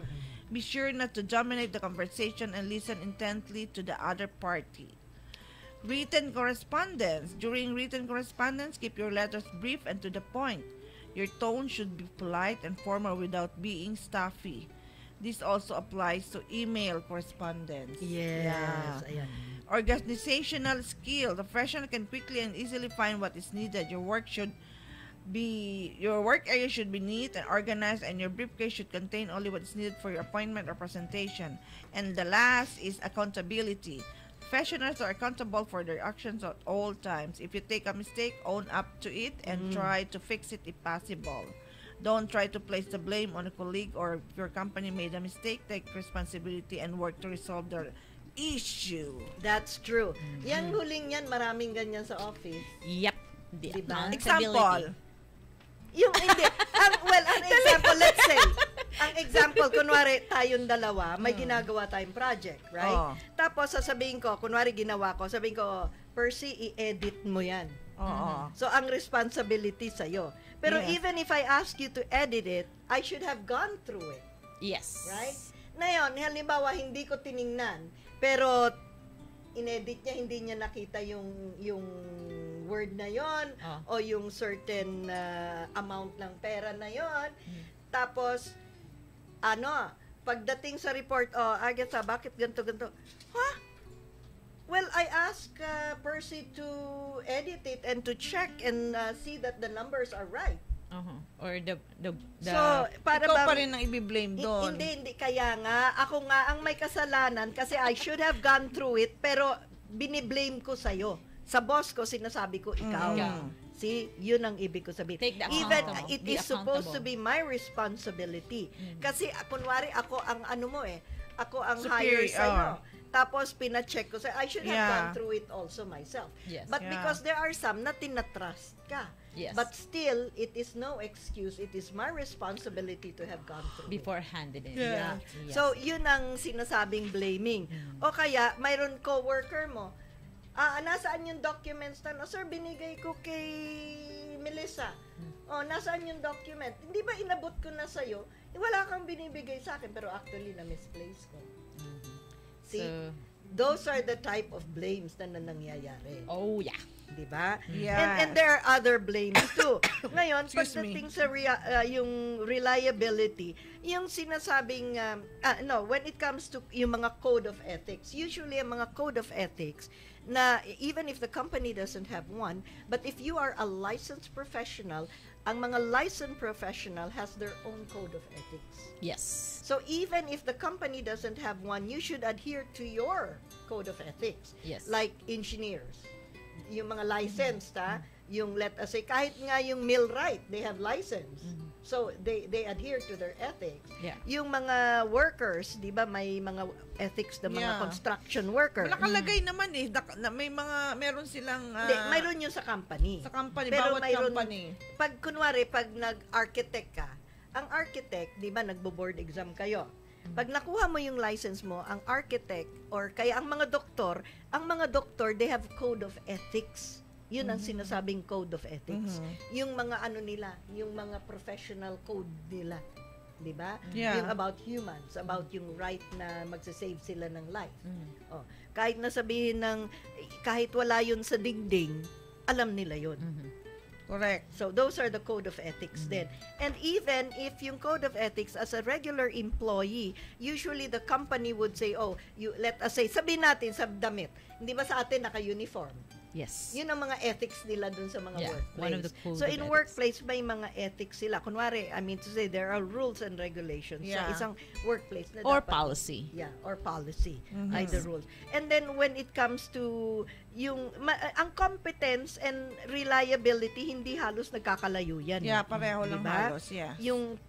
Be sure not to dominate the conversation and listen intently to the other party. Written correspondence. During written correspondence, keep your letters brief and to the point. Your tone should be polite and formal without being stuffy. This also applies to email correspondence. Yes. Organizational skill. The professional can quickly and easily find what is needed. Your work area should be neat and organized, and your briefcase should contain only what is needed for your appointment or presentation. And the last is accountability. Professionals are accountable for their actions at all times. If you take a mistake, own up to it and try to fix it if possible. Don't try to place the blame on a colleague, or if your company made a mistake, take responsibility and work to resolve the issue. That's true. Yan huling yan, maraming ganyan sa office. Yep. Diba? Example. Yung hindi. Ang example, let's say, ang example, kunwari tayong dalawa, may ginagawa tayong project, right? Tapos sasabihin ko, kunwari ginawa ko, sabihin ko, Percy, i-edit mo yan. So, ang responsibility sa'yo. Pero even if I ask you to edit it, I should have gone through it. Yes. Right? Ngayon, halimbawa, hindi ko tiningnan, pero inedit niya, hindi niya nakita yung word na yon o yung certain amount ng pera na yon. Tapos, pagdating sa report, Agatha, bakit ganito? Well, I asked Percy to edit it and to check and see that the numbers are right. Or the So, para ikaw pa rin ang i-blame doon. Hindi. Kaya nga, ako nga ang may kasalanan kasi I should have gone through it, pero biniblame ko sa'yo. Sa boss ko, sinasabi ko, ikaw. See, yun ang ibig ko sabihin. Take the Even accountable. it is supposed to be my responsibility. Kasi, kunwari, ako ang ako ang hire sa'yo. Tapos, pina-check ko I should have gone through it also myself. Yes. But because there are some na tinatrust ka. Yes. But still, it is no excuse. It is my responsibility to have gone through it. before handed in. Yeah. Yes. So, yun ang sinasabing blaming. O kaya, mayroon co-worker mo, nasaan yung documents na, sir, binigay ko kay Melissa. Nasaan yung document? Hindi ba inabot ko na sa'yo? Wala kang binibigay sa akin, pero actually, na-misplace ko. See? So, those are the type of blames na nangyayari. oh, yeah. Diba? Yeah. And there are other blames too. Ngayon, pagdating sa yung reliability, yung sinasabing, when it comes to yung mga code of ethics, usually ang mga code of ethics, na even if the company doesn't have one, but if you are a licensed professional, ang mga licensed professional has their own code of ethics. Yes. So even if the company doesn't have one, you should adhere to your code of ethics. Yes. Like engineers. Yung mga licensed, yung let us say, kahit nga yung millwright, they have license. So they adhere to their ethics. Yeah. Yung mga workers, 'di ba, may mga ethics ng mga construction worker. Nakalagay naman meron silang mayroon yun sa company. Sa company, pero bawat mayroon, company. Pag nag-architect ka, ang architect, 'di ba, nagbo-board exam kayo. Pag nakuha mo yung license mo, ang architect or kaya ang mga doktor, they have code of ethics. Yun ang sinasabing code of ethics. Yung mga nila, yung mga professional code nila. 'Di ba? Yeah. Yung about humans, about yung right na magsa-save sila ng life. Kahit nasabihin kahit wala yun sa dingding, alam nila yun. Correct. So those are the code of ethics then. And even if yung code of ethics as a regular employee, usually the company would say, let us say, sabihin natin sa damit, hindi ba sa atin naka-uniform? Yes. Yun ang mga ethics nila dun sa mga workplace. One of the code so of in ethics. workplace, may mga ethics sila. Kunwari, I mean to say, there are rules and regulations sa isang workplace na or dapat, policy. Yeah, or policy. Either rules. And then when it comes to ang competence and reliability, hindi halos nagkakalayo yan. Yeah, pareho lang diba? halos, yeah. Yung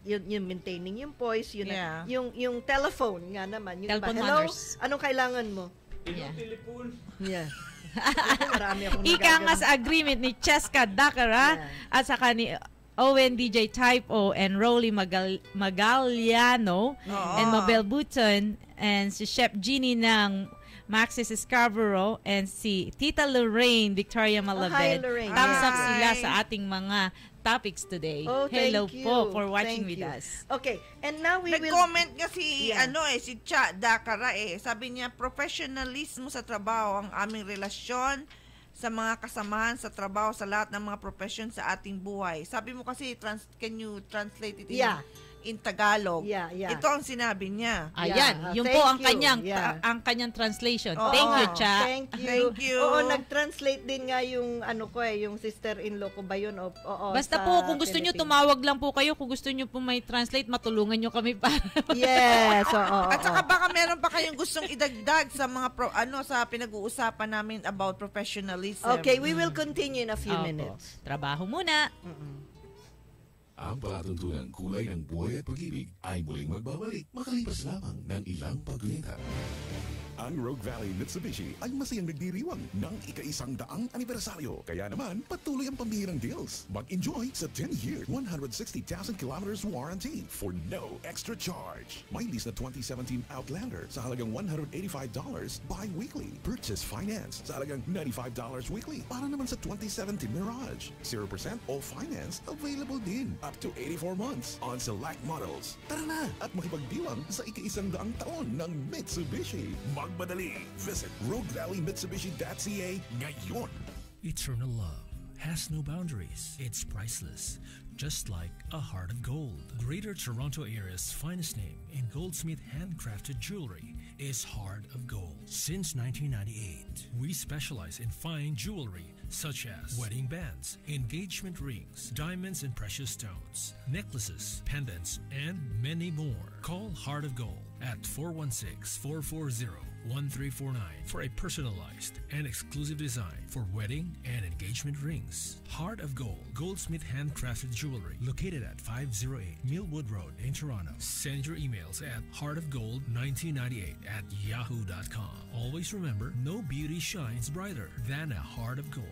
maintaining yung poise, Yeah. yung telephone nga naman. Yung Telephone hello, manners. anong kailangan mo? Yeah. Yeah. Marami akong Ika nga sa agreement ni Cheska Dakara at saka ni Owen DJ Type O and Rolly Magaliano and Mabel Buton and si Chef Jeannie ng Maxis Scarborough and si Tita Lorraine Victoria Malabed. Lorraine. Thumbs up Hi. sila sa ating mga topics today. Thank Hello you. po for watching Thank with you. us. Okay, and now we will... Nag-comment nga si Cha Dakara Sabi niya, professionalismo sa trabaho ang aming relasyon sa mga kasamahan sa trabaho sa lahat ng mga profession sa ating buhay. Sabi mo kasi, can you translate it in Tagalog? Yeah. Ito ang sinabi niya. Ayan, Yeah, yun thank po ang you. kanyang Yeah. ang kanyang translation. Oo. Thank you, Cha. Thank you. Thank you. Oo, nag-translate din nga yung yung sister-in-law ko ba yun? Oo, Basta sa po, kung gusto nyo, Philippines. tumawag lang po kayo. Kung gusto nyo po may translate, matulungan nyo kami para. Yes, oo. At saka baka meron pa kayong gustong idagdag sa mga sa pinag-uusapan namin about professionalism. Okay, we will continue in a few Opo. minutes. Trabaho muna. Ang palatuntunang kulay ng buhay at pag-ibig ay muling magbabalik makalipas lamang ng ilang pagwita. Ang Rogue Valley Mitsubishi ay masayang nagdiriwang ng ika-100 anibersaryo. Kaya naman, patuloy ang pambihirang deals. Mag-enjoy sa 10-year, 160,000 kilometers warranty for no extra charge. May lease na 2017 Outlander sa halagang $185 bi-weekly. Purchase finance sa halagang $95 weekly. Para naman sa 2017 Mirage, 0% all finance available din. Up to 84 months on select models. Tara na at makipagdiwang sa ika-100 taon ng Mitsubishi. Magmadali. Visit roguevalleymitsubishi.ca ngayon. Eternal love has no boundaries. It's priceless, just like a heart of gold. Greater Toronto area's finest name in goldsmith handcrafted jewelry is Heart of Gold. Since 1998, we specialize in fine jewelry such as wedding bands, engagement rings, diamonds and precious stones, necklaces, pendants, and many more. Call Heart of Gold at 416-440-1349 for a personalized and exclusive design for wedding and engagement rings. Heart of Gold, goldsmith handcrafted jewelry located at 508 Millwood Road in Toronto. Send your emails at heartofgold1998@yahoo.com. Always remember, no beauty shines brighter than a heart of gold.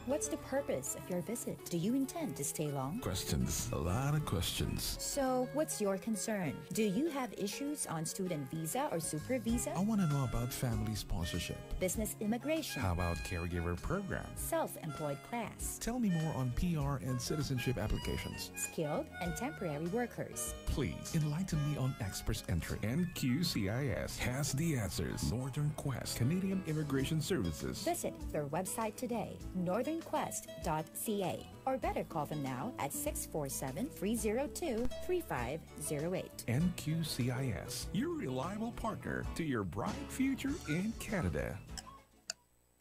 What's the purpose of your visit? Do you intend to stay long? Questions. A lot of questions. So, what's your concern? Do you have issues on student visa or super visa? I want to know about family sponsorship. Business immigration? How about caregiver program? Self-employed class? Tell me more on PR and citizenship applications. Skilled and temporary workers? Please enlighten me on express entry. NQCIS has the answers. Northern Quest, Canadian Immigration Services. Visit their website today, northernquest.ca, or better call them now at 647-302-3508. NQCIS, your reliable partner to your bright future in Canada.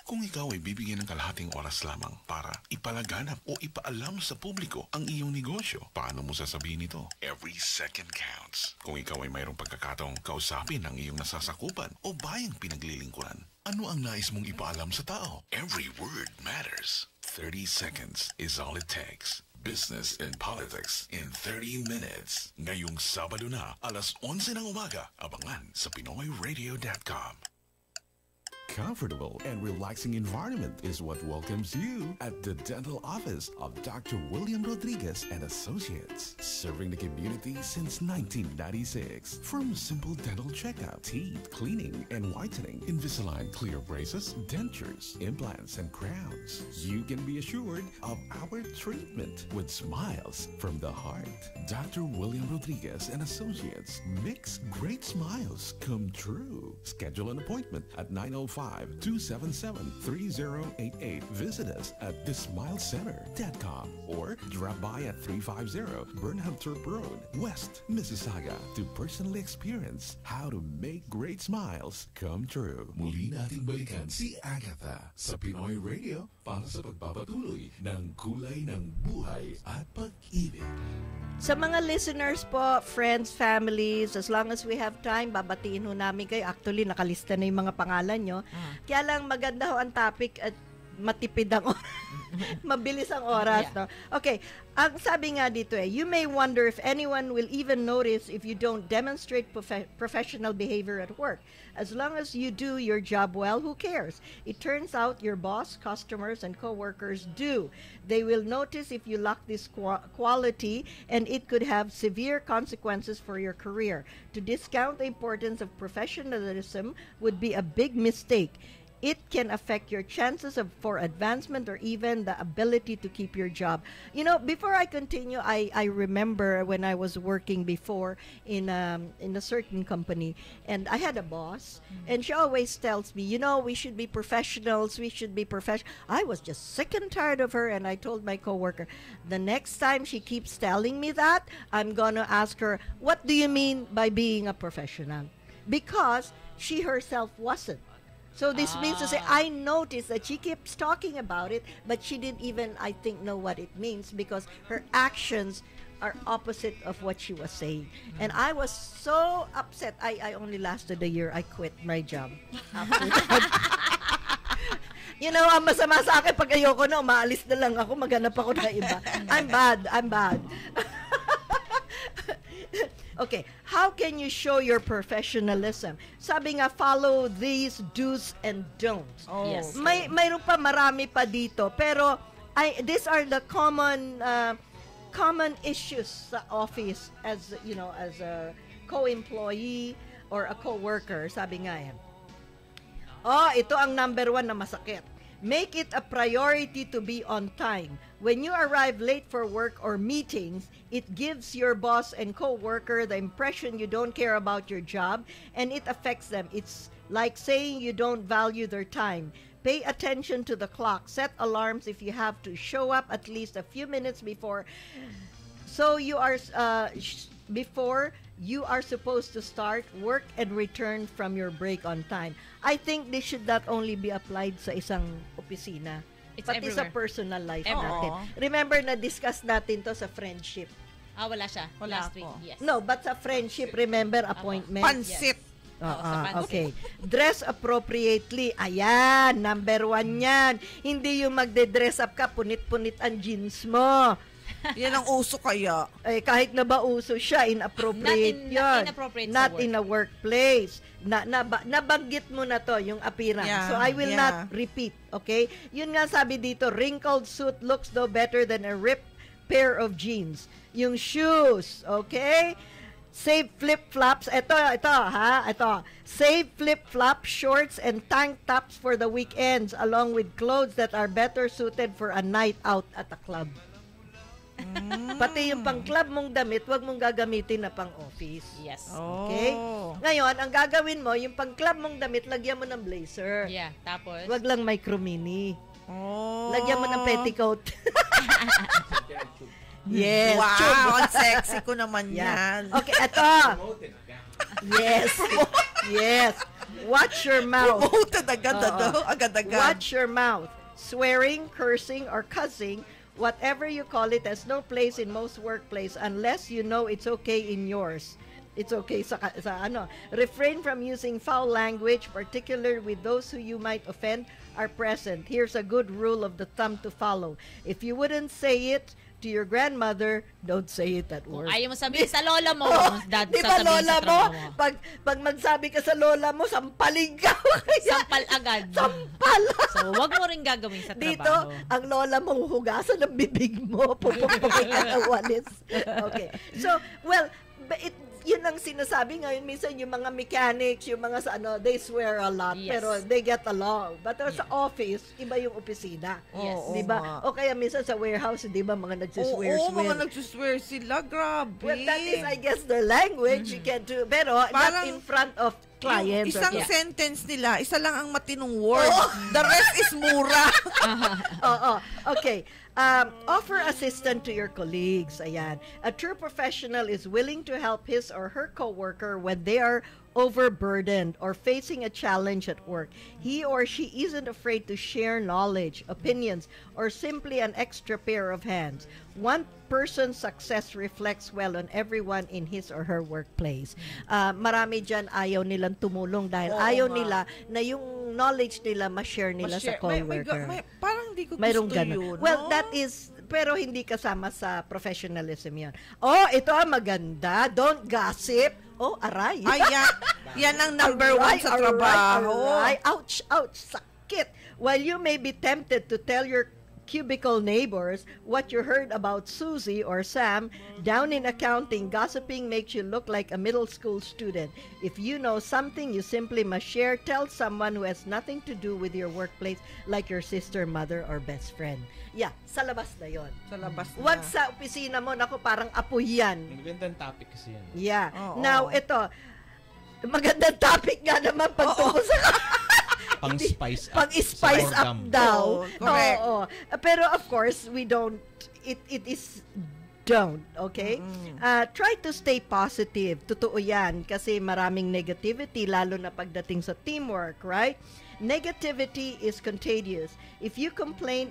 Kung ikaw ay bibigyan ng kalahating oras lamang para ipalaganap o ipaalam sa publiko ang iyong negosyo, paano mo sasabihin ito? Every second counts. Kung ikaw ay mayroong pagkakataong kausapin ang iyong nasasakupan o bayang pinaglilingkuran, ano ang nais mong ipaalam sa tao? Every word matters. 30 seconds is all it takes. business, and politics in 30 minutes. Ngayong Sabado na, alas 11 ng umaga. Abangan sa PinoyRadio.com. Comfortable and relaxing environment is what welcomes you at the dental office of Dr. William Rodriguez and Associates, serving the community since 1996. From simple dental checkup, teeth cleaning and whitening, Invisalign clear braces, dentures, implants, and crowns, you can be assured of our treatment with smiles from the heart. Dr. William Rodriguez and Associates makes great smiles come true. Schedule an appointment at 905-277-3088. Visit us at thesmilecenter.com or drop by at 350 Burnham Turp Road, West Mississauga to personally experience how to make great smiles come true. Muli nating balikan si Agatha sa Pinoy Radio para sa pagpapatuloy ng kulay ng buhay at pag-ibig. Sa mga listeners po, friends, families, as long as we have time, babatiin ho namin kayo. Actually, nakalista na yung mga pangalan nyo. Kaya lang maganda ho ang topic at matipid ang oras. Mabilis ang oras. No? Okay, ang sabi nga dito you may wonder if anyone will even notice if you don't demonstrate professional behavior at work. As long as you do your job well, who cares? It turns out your boss, customers, and co-workers do. They will notice if you lack this quality, and it could have severe consequences for your career. To discount the importance of professionalism would be a big mistake. It can affect your chances for advancement or even the ability to keep your job. You know, before I continue, I remember when I was working before in a certain company, and I had a boss, and she always tells me, you know, we should be professionals, we should be professional. I was just sick and tired of her, and I told my coworker, the next time she keeps telling me that, I'm gonna ask her, what do you mean by being a professional? Because she herself wasn't. So this means to say, I noticed that she keeps talking about it, but she didn't even, I think, know what it means because her actions are opposite of what she was saying. And I was so upset. I only lasted a year. I quit my job after that. You know, ang masama sa akin, pag ayoko na, umaalis na lang ako, maghanap ako na iba. I'm bad. Okay, how can you show your professionalism? Sabi nga, follow these do's and don'ts. Yes. Mayroon pa, marami pa dito. Pero, these are the common issues sa office as, you know, as a co-employee or a co-worker. Sabi nga yan. Ito ang number 1 na masakit. Make it a priority to be on time. When you arrive late for work or meetings, it gives your boss and co-worker the impression you don't care about your job, and it affects them. It's like saying you don't value their time. Pay attention to the clock. Set alarms if you have to. Show up at least a few minutes before. So you are before you are supposed to start work and return from your break on time. I think this should not only be applied sa isang opisina, pati sa personal life natin. Remember, na-discuss natin to sa friendship. Wala siya. Last week. Yes. No, but sa friendship, remember, appointment. Pansit. Okay. Dress appropriately. Ayan, number 1 yan. Hindi yung magde-dress up ka, punit-punit ang jeans mo. Yan ang uso kaya. Kahit na ba uso siya, inappropriate yun. Not in a workplace. Nabanggit mo na to, yung appearance. Yeah, so I will not repeat, okay? Yun nga sabi dito, wrinkled suit looks no better than a ripped pair of jeans. Yung shoes, okay? Save flip-flops. Ito. Save flip-flops, shorts, and tank tops for the weekends, along with clothes that are better suited for a night out at a club. Pati yung pang-club mong damit, wag mong gagamitin na pang-office. Yes. Okay? Ngayon, ang gagawin mo, yung pang-club mong damit, lagyan mo ng blazer. Yeah, tapos? Wag lang micro-mini. Lagyan mo ng petticoat. Yes. Wow, ang sexy ko naman yan. Okay, eto. Yes. Watch your mouth. Promoted agad-agad. Watch your mouth. Swearing, cursing, or cussing, whatever you call it, has no place in most workplace unless you know it's okay in yours. It's okay sa ano. Refrain from using foul language, particularly with those who you might offend are present. Here's a good rule of the thumb to follow. If you wouldn't say it, to your grandmother, don't say it at Kung work. ayaw mo sabihin sa lola mo, dad, Di ba sasabihin lola sa mo, trabaho. pag magsabi ka sa lola mo, sampaling ka. Sampal agad. Sampal. So, wag mo rin gagawin sa trabaho. Dito, ang lola mo hugasan ng bibig mo, pupukpukin ka ng walis. Okay. So, well, yun ang sinasabi ngayon, minsan yung mga mechanics, yung mga sa they swear a lot, Yes. pero they get along. But sa office, iba yung opisina. Yes. Di ba? O kaya minsan sa warehouse, di ba, mga nagsiswear. Oo, mga nagsuswear sila. Grabe. Well, that is, I guess, their language. You can do, pero not in front of clients. Isang sentence nila, isa lang ang matinong word. The rest is mura. Okay. Offer assistance to your colleagues. Ayan. A true professional is willing to help his or her coworker when they are overburdened or facing a challenge at work. He or she isn't afraid to share knowledge, opinions, or simply an extra pair of hands. One person's success reflects well on everyone in his or her workplace. Marami dyan ayaw nilang tumulong dahil ayaw nila na yung knowledge nila ma-share nila sa coworker. Parang hindi ko Mayroong gusto ganun. yun. Well, no? that is, pero hindi kasama sa professionalism yan. Oh, ito ang maganda. Don't gossip. Oh, aray. Ay, yan ang number one sa trabaho. Aray. Ouch, ouch, sakit. While you may be tempted to tell your cubicle neighbors what you heard about Susie or Sam, down in accounting, gossiping makes you look like a middle school student. If you know something you simply must share, tell someone who has nothing to do with your workplace, like your sister, mother, or best friend. Yeah, sa labas na yon. Sa labas na. Wag sa opisina mo, naku, parang apoy yan. Magandang topic kasi yan. Yeah. Oo. Now, ito, magandang topic nga naman pagtungkol sa... Pang-spice up. Pang-spice up daw. Correct. Oo. Pero of course, we don't, it is don't, okay? Try to stay positive. Totoo yan kasi maraming negativity lalo na pagdating sa teamwork, right? Negativity is contagious. If you complain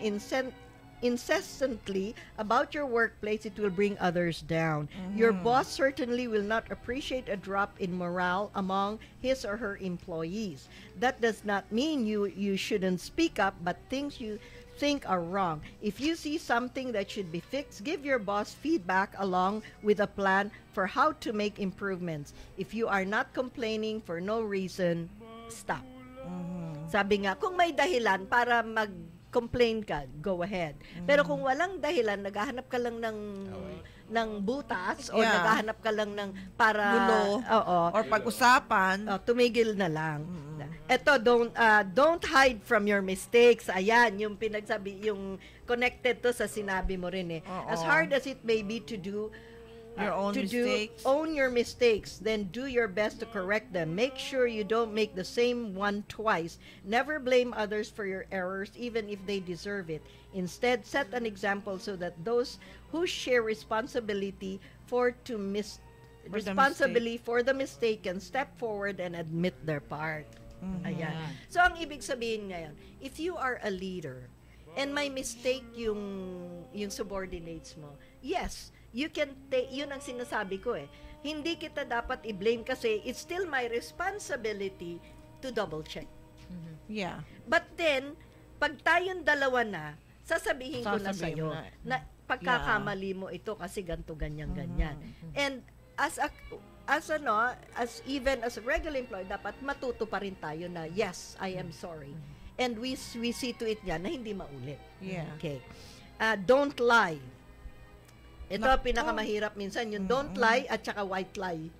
incessantly about your workplace, it will bring others down. Your boss certainly will not appreciate a drop in morale among his or her employees. That does not mean you shouldn't speak up, but things you think are wrong. If you see something that should be fixed, give your boss feedback along with a plan for how to make improvements. If you are not complaining for no reason, stop. Sabi nga, kung may dahilan para complain ka, go ahead. Pero kung walang dahilan, naghahanap ka lang ng butas or naghahanap ka lang ng para gulo or pag-usapan, tumigil na lang. Eto, don't hide from your mistakes. Ayan, yung pinagsabi, yung connected to sa sinabi mo rin eh. As hard as it may be to do your own mistakes. Own your mistakes, then do your best to correct them. Make sure you don't make the same one twice. Never blame others for your errors, even if they deserve it. Instead, set an example so that those who share responsibility for the mistake can step forward and admit their part. Ayan. So, ang ibig sabihin ngayon, if you are a leader and may mistake yung subordinates mo, yes, you can take, yun ang sinasabi ko eh. Hindi kita dapat i-blame kasi it's still my responsibility to double check. Yeah. But then, pag tayong dalawa na, sasabihin ko na sa'yo na pagkakamali mo ito kasi ganto ganyan. And as even as a regular employee, dapat matuto pa rin tayo na yes, I am sorry. And we see to it yan na hindi maulit. Yeah. Okay. Don't lie. Ito, pinakamahirap minsan, yung don't lie at saka white lie.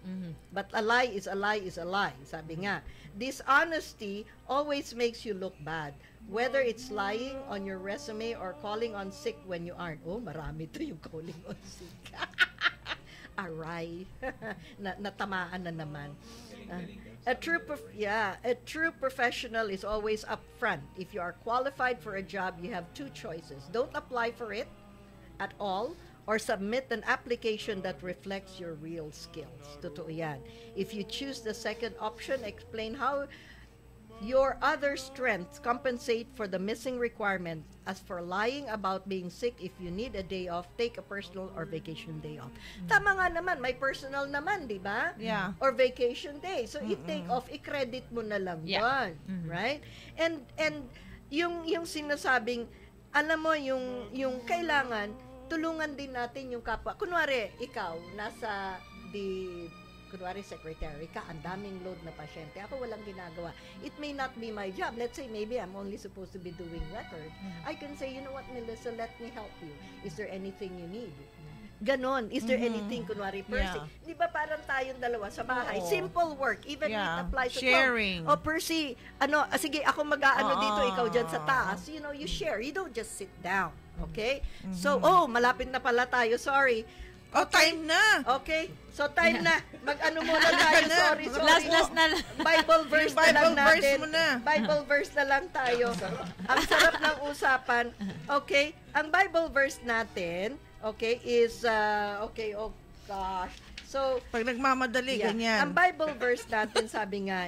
But a lie is a lie is a lie. Sabi nga, dishonesty always makes you look bad. Whether it's lying on your resume or calling on sick when you aren't. Oh, marami to yung calling on sick. Aray. Natamaan na naman. A true professional is always upfront. If you are qualified for a job, you have two choices. Don't apply for it at all, or submit an application that reflects your real skills. Totoo yan. If you choose the second option, explain how your other strengths compensate for the missing requirement. As for lying about being sick, if you need a day off, take a personal or vacation day off. Tama nga naman, may personal naman, di ba? Yeah. Or vacation day. So, i-take off, i-credit mo na lang doon. Right? And yung sinasabing, alam mo, yung kailangan, tulungan din natin yung kapwa. Kunwari, ikaw, kunwari secretary ka, ang daming load na pasyente. Ako walang ginagawa. It may not be my job. Let's say maybe I'm only supposed to be doing record. I can say, you know what, Melissa, let me help you. Is there anything you need? Ganon. Is there anything, kunwari, Percy? Di ba parang tayong dalawa sa bahay? Simple work. Even it applies to sharing. O Percy, sige, ako mag-aano dito, ikaw dyan sa taas. You know, you share. You don't just sit down. Okay? So, malapit na pala tayo. Sorry. Time na. Okay. So, time na. Mag-ano muna tayo. Sorry. Last na. Bible verse na lang natin. Muna. Bible verse na lang tayo. Ang sarap ng usapan. Okay. Ang Bible verse natin, okay, is, oh gosh. So, pag nagmamadali, ganyan. Ang Bible verse natin, sabi nga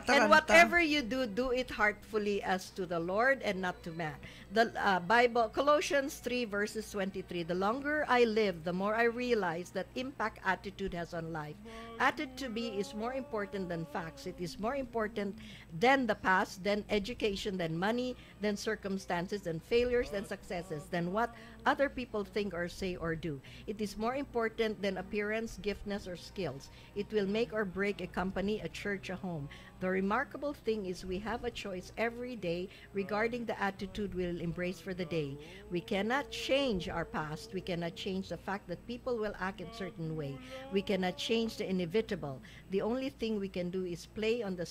and whatever you do, do it heartfully as to the Lord and not to man. The Bible, Colossians 3 verses 23, the longer I live, the more I realize that impact attitude has on life. Attitude to be is more important than facts. It is more important than the past, than education, than money, than circumstances, than failures, than successes, than what other people think or say or do. It is more important than appearance, giftedness, or skills. It will make or break a company, a church, a home. The remarkable thing is we have a choice every day regarding the attitude we'll embrace for the day. We cannot change our past. We cannot change the fact that people will act in a certain way. We cannot change the inevitable. The only thing we can do is play on the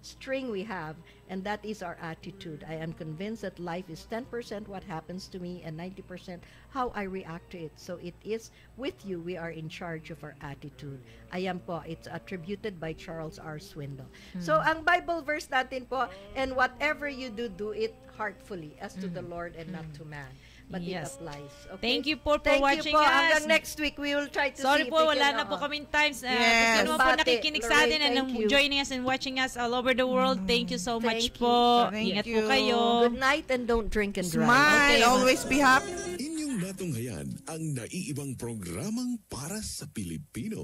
string we have, and that is our attitude. I am convinced that life is 10% what happens to me and 90% how I react to it. So it is with you we are in charge of our attitude. Ayan po, it's attributed by Charles R. Swindoll. So ang Bible verse natin po, and whatever you do, do it heartfully as to the Lord and not to man. But it applies. Okay? Thank you po for watching us. Hanggang next week, we will try to Sorry see po, if we wala can, na po kaming times. Yes. Gusto naman po nakikinig sa atin and joining us and watching us all over the world. Thank you so much po. Ingat po kayo. Good night and don't drink and drive. Smile. Always be happy. Inyong natunghayan ang naiibang programang para sa Pilipino.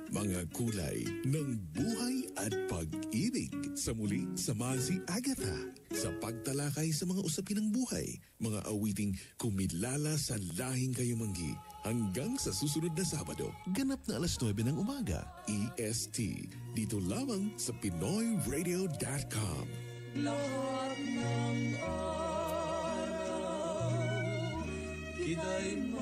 Mga kulay ng buhay at pag-ibig. Sa muli, samahan si Agatha sa pagtalakay sa mga usapin ng buhay. Mga awiting kumilala sa lahing kayumanggi. Hanggang sa susunod na Sabado, ganap na alas 9 ng umaga. EST. Dito lamang sa PinoyRadio.com. Lahat ng araw, kita'y